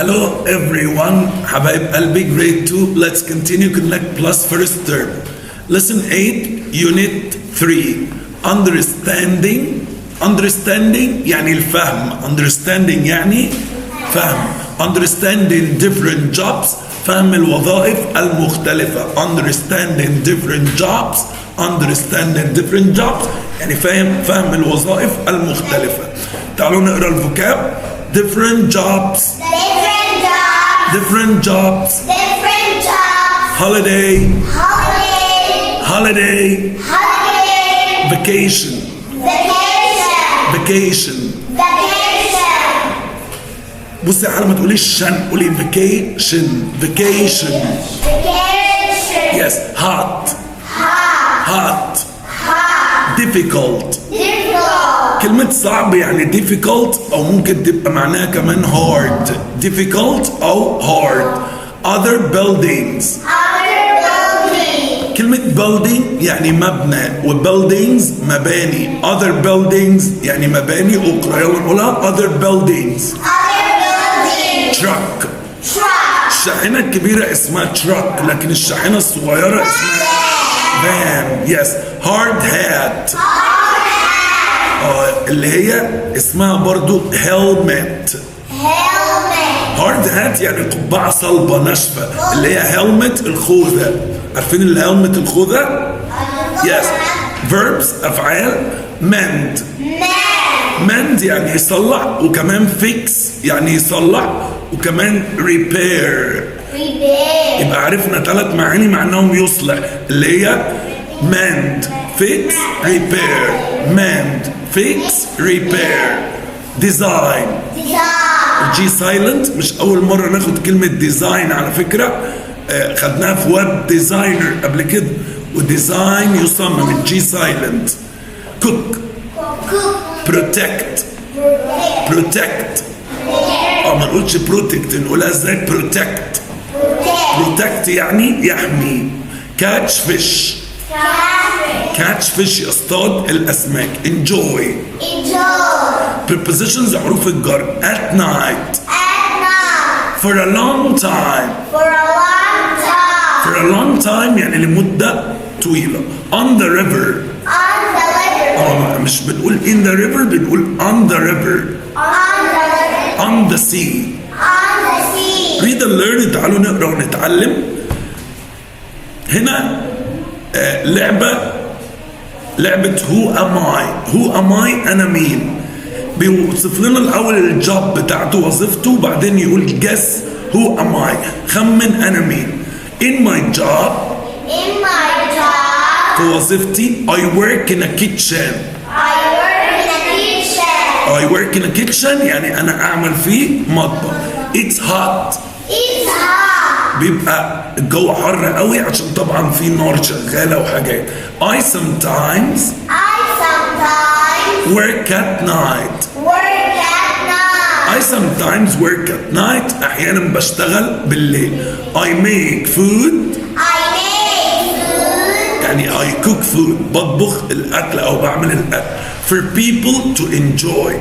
Hello everyone, حبايب قلبي grade 2. Let's continue Connect Plus first term. Lesson 8 Unit 3 Understanding يعني الفهم. Understanding يعني فهم. Understanding different jobs فهم الوظائف المختلفة. Understanding different jobs يعني فهم الوظائف المختلفة. تعالوا نقرأ الفوكاب. different jobs holiday vacation بصي على ما تقوليش شن قولي vacation yes hot difficult كلمة صعب يعني difficult أو ممكن تبقى معناها كمان hard. difficult أو hard. other buildings كلمة building يعني مبنى و buildings مباني. other buildings يعني مباني أخرى. يلا نقولها other buildings. truck الشاحنة الكبيرة اسمها truck لكن الشاحنة الصغيرة اسمها van. yes hard hat اللي هي اسمها برضو helmet. hard hat يعني قبعة صلبة ناشفة اللي هي helmet الخوذة. عارفين الهلمت الخوذة؟ yes verbs أفعال. mend يعني يصلح وكمان fix يعني يصلح وكمان repair. يبقى عرفنا 3 معاني معناهم يصلح اللي هي mend fix repair. mend fix repair. design G silent. مش أول مرة ناخد كلمة design على فكرة. خدناها في ويب ديزاينر قبل كده. وديزاين يصمم G silent. cook protect ما نقولش protect نقولها ازاي protect يعني يحمي. catch fish يصطاد الأسماك. enjoy prepositions حروف الجر. at night for a long time يعني لمدة طويلة. on the river مش بنقول in the river بنقول on the river. on the sea read and learn. تعالوا نقرأ ونتعلم. هنا لعبة who am I أنا مين. بيوصف لنا الأول الجوب بتاعته وظيفته وبعدين يقول guess who am I خمن أنا مين. in my job في وظيفتي I work in a kitchen يعني أنا أعمل في مطبخ. it's hot بيبقى الجو حر قوي عشان طبعا في نار شغالة وحاجات. I sometimes work at night أحيانا بشتغل بالليل. I make food يعني I cook food بطبخ الأكل أو بعمل الأكل. for people to enjoy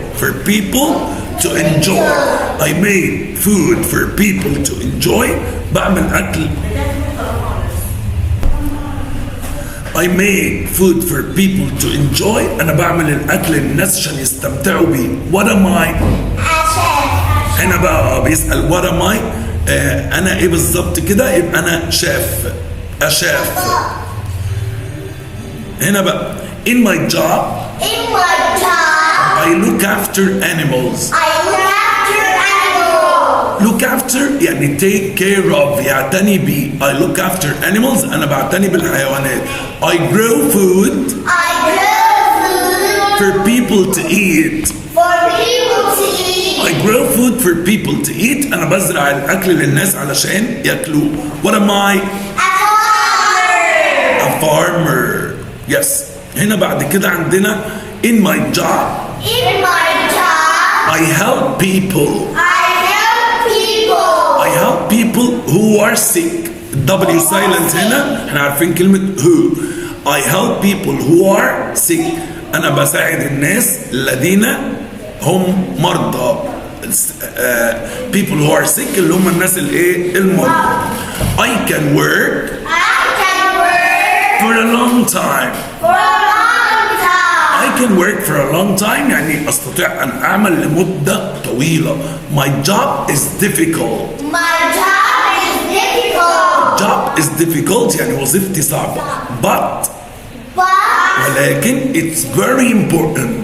I make food for people to enjoy بعمل أكل. I make food for people to enjoy أنا بعمل الأكل للناس عشان يستمتعوا بيه. what am I هنا بقى بيسأل what am I أنا إيه بالظبط كده. يبقى أنا شاف. هنا بقى in my job I look after animals. look after يعني take care of يعتني بيه. I look after animals أنا بعتني بالحيوانات. I grow food for people to eat. I grow food for people to eat أنا بزرع الأكل للناس علشان يأكلوه. what am I a farmer. yes هنا بعد كده عندنا in my job I help people who are sick. W silent هنا احنا عارفين كلمة who. I help people who are sick أنا بساعد الناس الذين هم مرضى. people who are sick اللي هم الناس الايه المرضى. I can work for a long time. I can work for a long time يعني أستطيع أن أعمل لمدة طويلة. My job is difficult. Job is difficult يعني وظيفتي صعبة. But ولكن it's very important.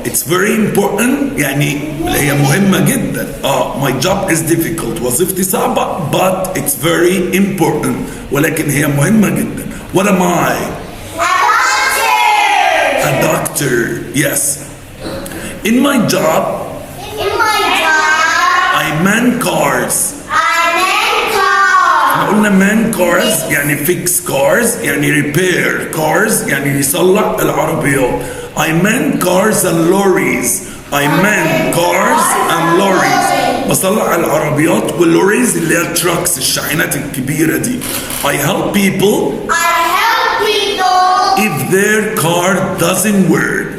It's very important يعني هي مهمة جدا. My job is difficult وظيفتي صعبة but it's very important ولكن هي مهمة جدا. What am I? A doctor. Yes. In my job I man cars. قلنا man cars يعني fix cars يعني repair cars يعني يصلح العربيات. I man cars and lorries. I man cars and lorries. بصلح العربيات واللوريز اللي هي التراكس الشاحنات الكبيرة دي. I help people if their car doesn't work.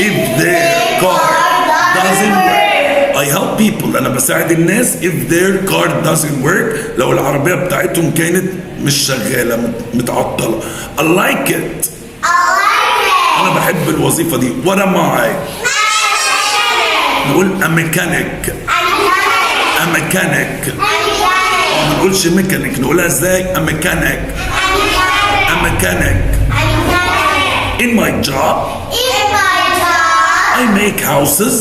If their car doesn't work. I help people. أنا بساعد الناس if their car doesn't work. لو العربية بتاعتهم كانت مش شغالة متعطلة. I like it. أنا بحب الوظيفة دي. What am I? نقول a mechanic. A mechanic. ما نقولش mechanic. نقولها ازاي؟ a mechanic. A mechanic. In my job I make houses.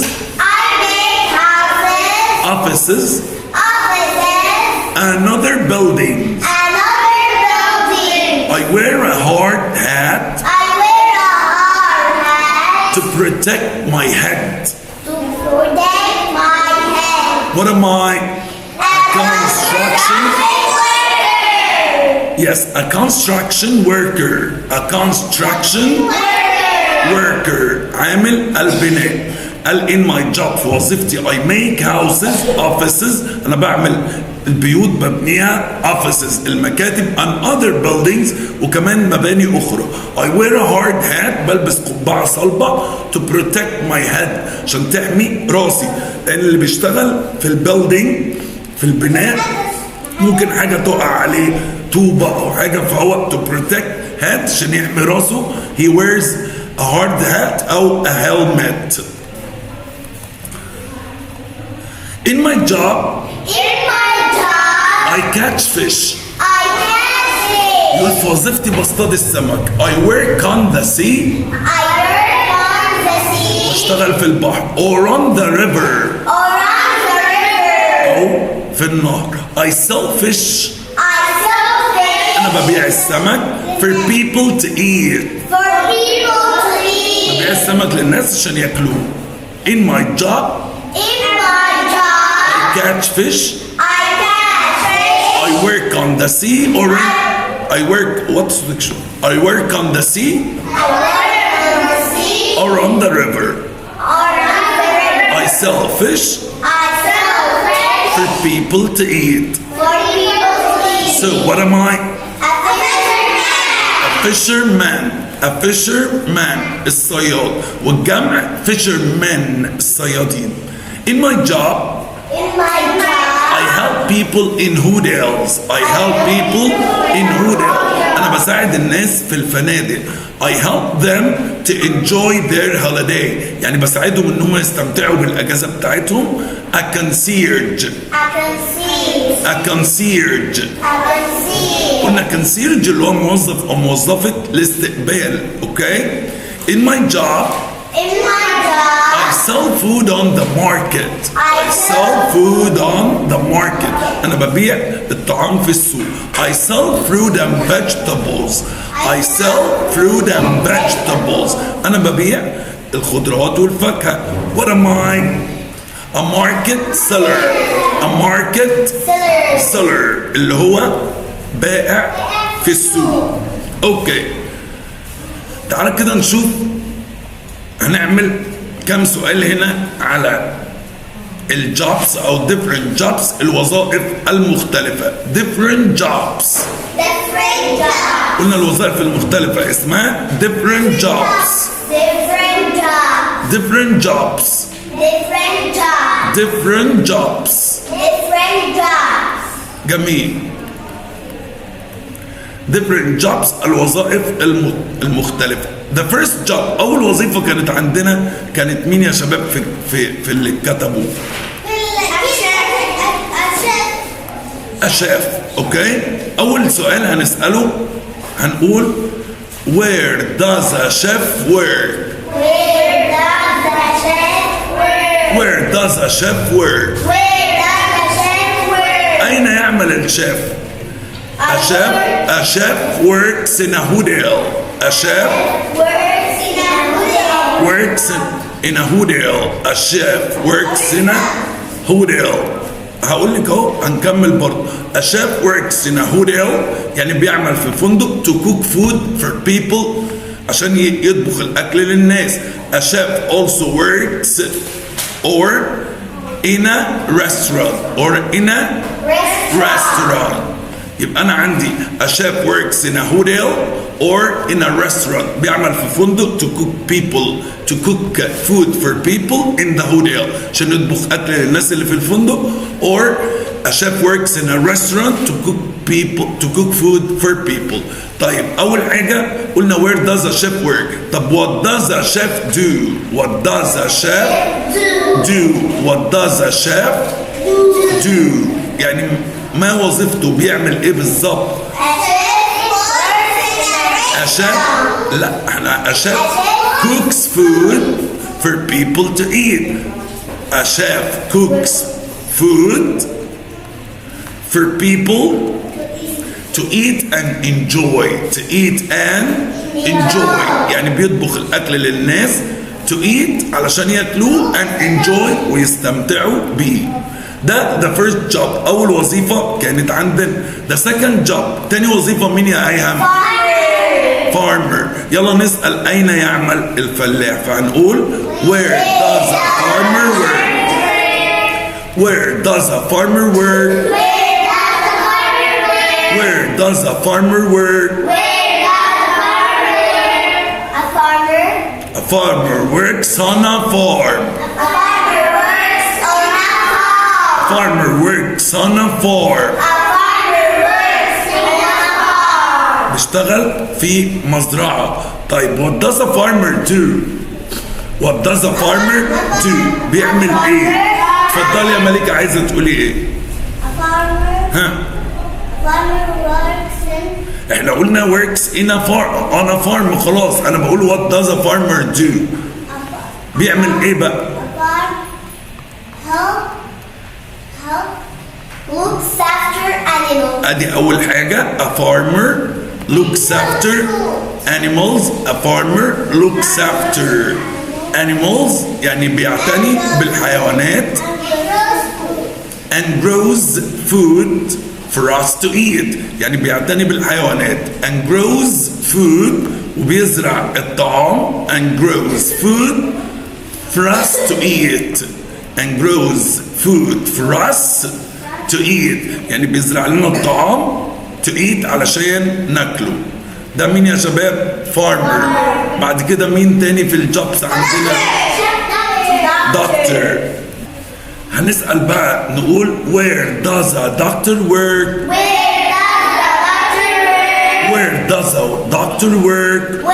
Offices and other buildings. I wear a hard hat to protect my head. What am I? A construction. Yes, a construction worker. A construction worker. عامل البناء. قال in my job في وظيفتي I make houses offices أنا بعمل البيوت ببنيها offices المكاتب and other buildings وكمان مباني أخرى. I wear a hard hat بلبس قبعة صلبة to protect my head عشان تحمي راسي لأن اللي بيشتغل في البيلدينج في البناء ممكن حاجة تقع عليه طوبة أو حاجة فهو to protect head عشان يحمي راسه he wears a hard hat أو a helmet. In my job, I catch fish. يقول في وظيفتي بصطاد السمك. I work on the sea. بشتغل في البحر. Or on the river. أو في النهر. I sell fish. أنا ببيع السمك for people to eat. ببيع السمك للناس عشان ياكلوه. In my job. Catch fish. I work on the sea or I work what's the I work on the sea or on the river. I sell fish for people to eat. So what am I? A fisherman. A fisherman الصياد والجمع fishermen الصيادين. In my job I help people in hotels. I help people in hotels. أنا بساعد الناس في الفنادق. I help them to enjoy their holiday. يعني بساعدهم إنهم يستمتعوا بالأجازة بتاعتهم. A concierge. A concierge. قلنا concierge اللي هو موظف أو موظفة الاستقبال. Okay. In my job. I sell food on the market. I sell food on the market. أنا ببيع الطعام في السوق. I sell fruit and vegetables. I sell fruit and vegetables. أنا ببيع الخضروات والفاكهة. What am I? A market seller. A market seller اللي هو بائع في السوق. أوكي. تعالى كده نشوف هنعمل كم سؤال هنا على الجوبس او different jobs الوظائف المختلفة. different jobs. قلنا الوظائف المختلفة اسمها different jobs. different jobs. different jobs. different jobs. different jobs. جميل. different jobs الوظائف المختلفة. the first job أول وظيفة كانت عندنا كانت مين يا شباب في اللي كتبوا؟ الشيف. اوكي. أول سؤال هنسأله هنقول where does a chef work؟ Where does the chef work? where does a chef work؟ Where does the chef work? أين يعمل الشيف؟ A chef works in a hotel. A chef works in a hotel. works in a hotel. A chef works in a hotel. هقول لك اهو هنكمل برضه. A chef works in a hotel يعني بيعمل في فندق to cook food for people عشان يطبخ الأكل للناس. A chef also works or in a restaurant or in a restaurant. يبقى أنا عندي a chef works in a hotel or in a restaurant بيعمل في فندق to cook food for people in the hotel عشان يطبخ أكل للناس اللي في الفندق or a chef works in a restaurant to cook food for people. طيب أول حاجة قلنا where does a chef work؟ طب what does a chef do؟ What does a chef do؟ What does a chef do؟ يعني ما وظيفته بيعمل ايه بالظبط؟ الشيف لا احنا الشيف cooks food for people to eat. A chef cooks food for people to eat and enjoy. To eat and enjoy يعني بيطبخ الأكل للناس to eat علشان ياكلوه and enjoy ويستمتعوا بيه. ده the first job أول وظيفة كانت عندنا. the second job تاني وظيفة مين يا أيهم؟ farmer. يلا نسأل أين يعمل الفلاح فهنقول where does a farmer work؟ where does a farmer work؟ where does a farmer work؟ a farmer works on a farm. farmer works on a farm. بيشتغل في مزرعة. طيب what does a farmer do؟ what does a farmer do؟ بيعمل ايه؟ اتفضلي يا ملكة عايزة تقولي ايه؟ ها؟ احنا قلنا works in a farm on a farm خلاص. انا بقول what does a farmer do؟ بيعمل ايه بقى؟ looks after animals. ادي اول حاجة a farmer looks after animals. a farmer looks after animals يعني بيعتني بالحيوانات and grows food for us to eat يعني بيعتني بالحيوانات and grows food وبيزرع الطعام and grows food for us to eat and grows food for us to eat يعني بيزرع لنا الطعام to eat علشان ناكله. ده مين يا شباب؟ farmer. بعد كده مين تاني في الجوبس عندنا؟ doctor. هنسأل بقى نقول where does a doctor work؟ where does a doctor work؟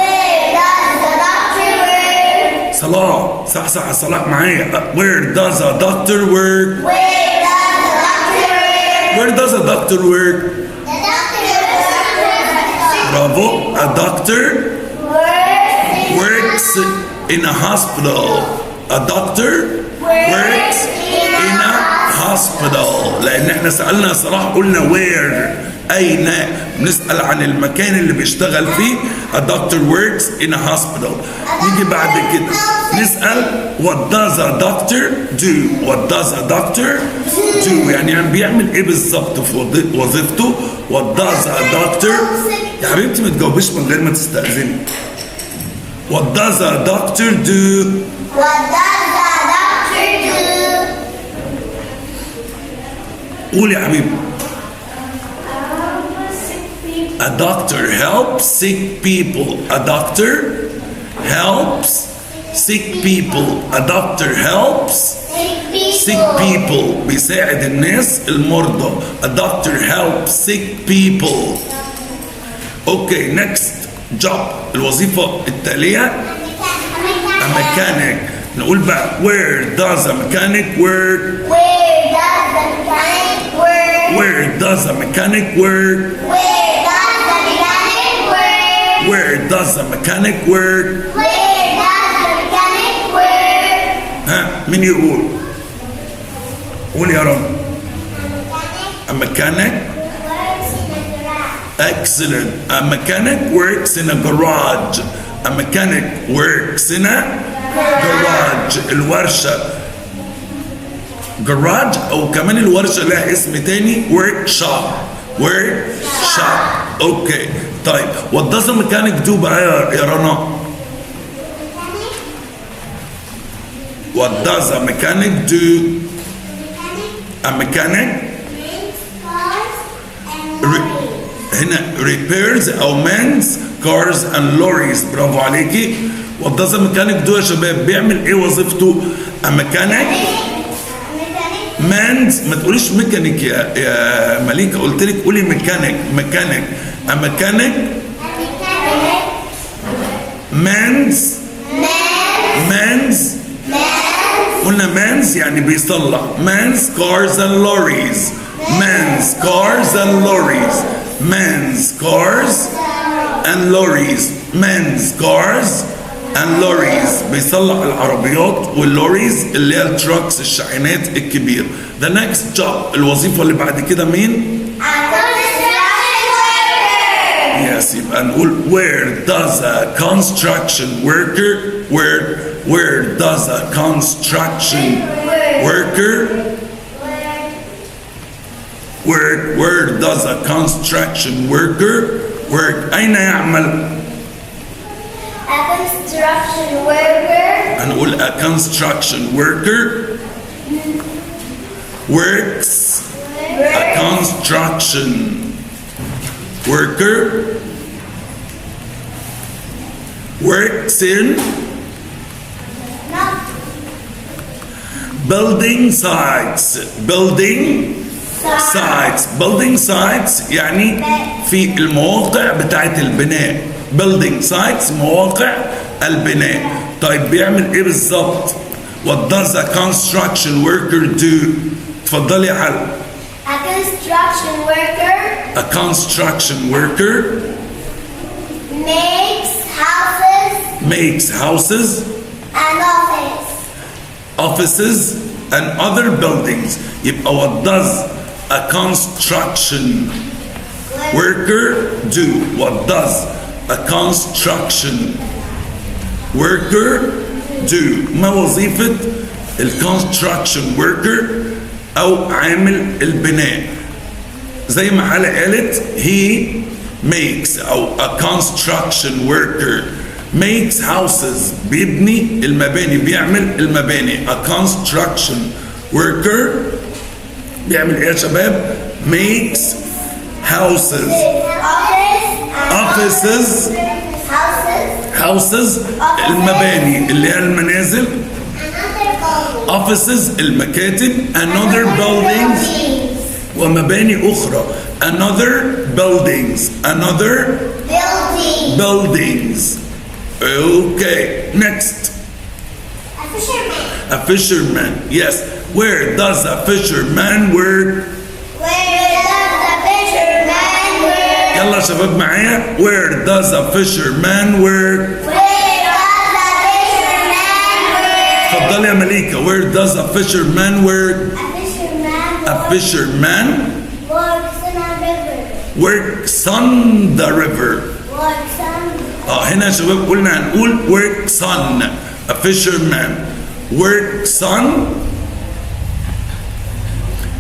صلاح صح يا صلاح معايا. where does a doctor work؟ where does a doctor work؟ برافو. a doctor works in a hospital. a doctor works in a hospital لأن احنا سألنا صلاح قلنا where أين بنسأل عن المكان اللي بيشتغل فيه. a doctor works in a hospital. نيجي بعد كده نسأل what does a doctor do؟ what does a doctor do يعني بيعمل ايه بالظبط في وظيفته؟ what does a doctor يا حبيبتي ما تجاوبيش من غير ما تستأذني. what does a doctor do؟ قول يا حبيبي. a doctor helps sick people. a doctor helps sick people. A doctor helps sick people بيساعد الناس المرضى. A doctor helps sick people. اوكي next job الوظيفة التالية a mechanic. نقول بقى where does a mechanic work? Where does the mechanic work? Where does a mechanic work? Where does the mechanic work? Where does the mechanic work? ها مين يقول؟ قول يا رب. A mechanic. Works in a garage. Excellent. A mechanic works in a garage. A mechanic works in a garage. الورشة. garage أو كمان الورشة لها اسم تاني workshop. workshop. اوكي. طيب what does a mechanic do بقى يا رنا؟ What does a mechanic do? A mechanic هنا repairs أو mends cars and lorries. برافو عليكي. What does a mechanic do يا شباب؟ بيعمل إيه وظيفته؟ A mechanic mends. ما تقوليش ميكانيك يا مليكة، قلت لك قولي ميكانيك. ميكانيك. A mechanic mends. قلنا mends يعني بيصلح. mends cars and lorries. mends cars and lorries. mends cars and lorries. mends cars and lorries بيصلح العربيات واللوريز اللي هي التراكس الشاحنات الكبير. the next job الوظيفة اللي بعد كده مين؟ Yes, يبقى نقول where does a construction worker where does a construction worker where does a construction worker work؟ أين يعمل؟ A construction worker هنقول a construction worker works. A construction worker works in building sites. building sites يعني في المواقع بتاعت البناء. building sites مواقع البناء. طيب بيعمل ايه بالظبط؟ What does a construction worker do؟ اتفضلي يا حل. A construction worker A construction worker makes houses and offices and other buildings. يبقى what does a construction worker do? What does a construction worker do? ما وظيفة الكونستراكشن worker أو عامل البناء؟ زي ما حالة قالت he makes أو a construction worker makes houses بيبني المباني، بيعمل المباني. a construction worker بيعمل ايه يا شباب؟ makes houses houses المباني اللي هي المنازل. offices المكاتب. another buildings ومباني أخرى. another buildings. Okay, next. A fisherman. Yes. Where does a fisherman work? يلا شباب معايا. Where does a fisherman work? اتفضلي يا مليكة. Where does a fisherman work? A fisherman works on the river. هنا يا شباب قلنا هنقول works on. A fisherman works on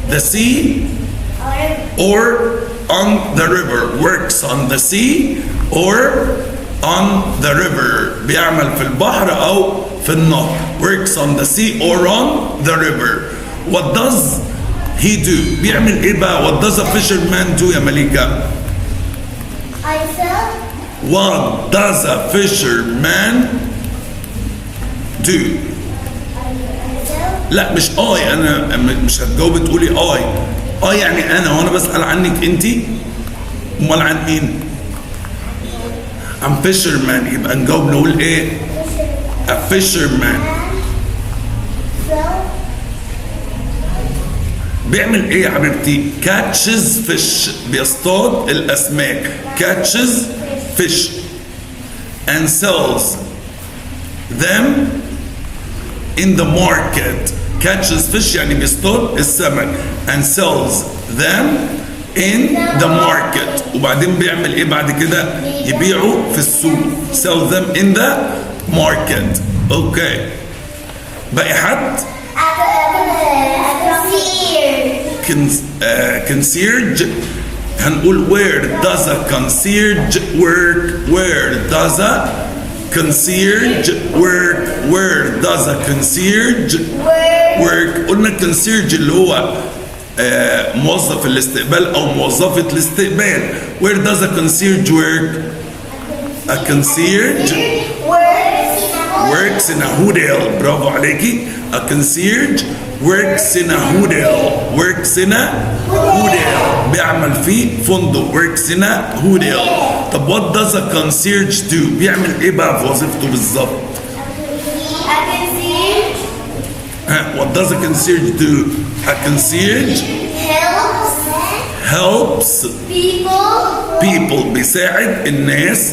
the sea or on the river. Works on the sea or on the river. بيعمل في البحر أو في النهر. Works on the sea or on the river. What does he do? بيعمل إيه بقى؟ What does a fisherman do يا مليكة؟ What does a fisherman do. لا مش I، أنا مش هتجاوبي تقولي I يعني أنا، وأنا بسأل عنك أنت، أمال عن مين؟ I'm fisherman، يبقى نجاوب نقول إيه؟ a fisherman. بيعمل ايه يا حبيبتي؟ catches fish، بيصطاد الاسماك. catches fish and sells them in the market. catches fish يعني بيصطاد السمك and sells them in the market. وبعدين بيعمل ايه بعد كده؟ يبيعه في السوق. sell them in the market. اوكي، باقي حد؟ concierge. هنقول where does a concierge work? where does a concierge work? where does a concierge work? قلنا concierge اللي هو موظف الاستقبال او موظفة الاستقبال. where does a concierge work? a concierge works in a hotel. برافو عليكي. a concierge works in a hotel. works in a hotel، بيعمل في فندق. works in a hotel. طب what does a concierge do؟ بيعمل ايه بقى في وظيفته بالظبط؟ what does a concierge do? a concierge helps people، بيساعد الناس.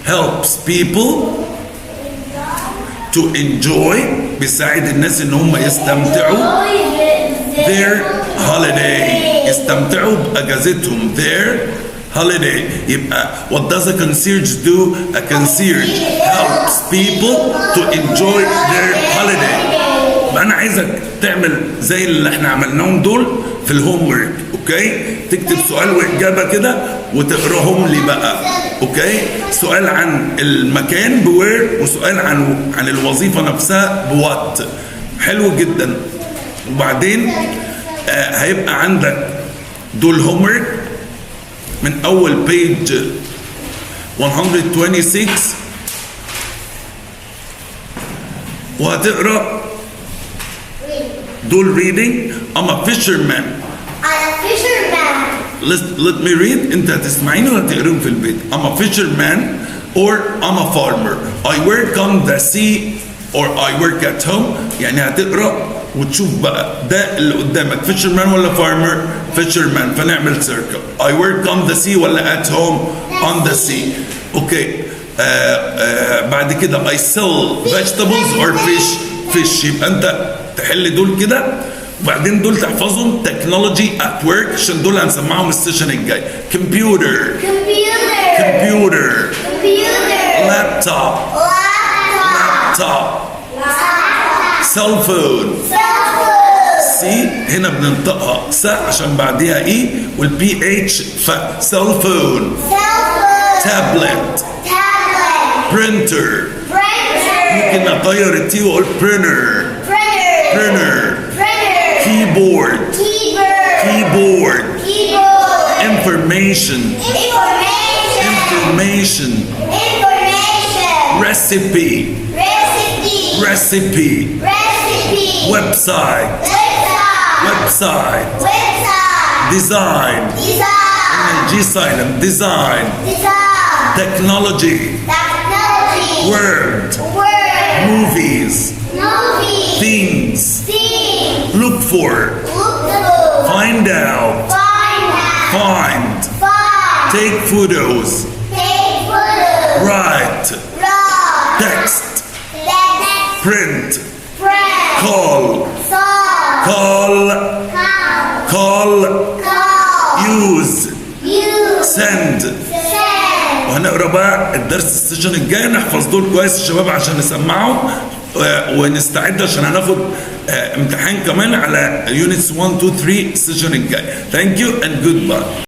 helps people to enjoy، بيساعد الناس ان هم يستمتعوا their holiday، يستمتعوا باجازتهم their holiday. يبقى what does a concierge do? a concierge helps people to enjoy their holiday. يبقى انا عايزك تعمل زي اللي احنا عملناهم دول في الهوم ورك. اوكي، تكتب سؤال واجابه كده وتقراهم لي بقى. اوكي، سؤال عن المكان بوير، وسؤال عن الوظيفه نفسها بوات. حلو جدا. وبعدين هيبقى عندك دول هوم ورك من اول بيج 126 وهتقرا دول reading. I'm a fisherman. Let me read. انت هتسمعيني وهتقريهم في البيت. I'm a fisherman or I'm a farmer. I work on the sea or I work at home. يعني هتقرا وتشوف بقى ده اللي قدامك fisherman ولا farmer؟ fisherman، فنعمل circle. I work on the sea ولا at home؟ on the sea. اوكي. بعد كده I sell vegetables or fish. يبقى انت تحل دول كده، وبعدين دول تحفظهم. تكنولوجي ات ورك، عشان دول هنسمعهم السيشن الجاي. كمبيوتر لابتوب سيل فون. سي هنا بننطقها س عشان بعديها اي والبي اتش، ف سيل فون. تابلت برينتر، ممكن اغير التي واقول برينر. keyboard information recipe website design design technology word movies things look for find out find take photos write text print call use send. وهنقرا بقى الدرس السيشن الجاي، نحفظ دول كويس يا شباب عشان نسمعهم ونستعد عشان هناخد امتحان كمان على يونتس 1 2 3 السيشن الجاي. ثانك يو اند جود باي.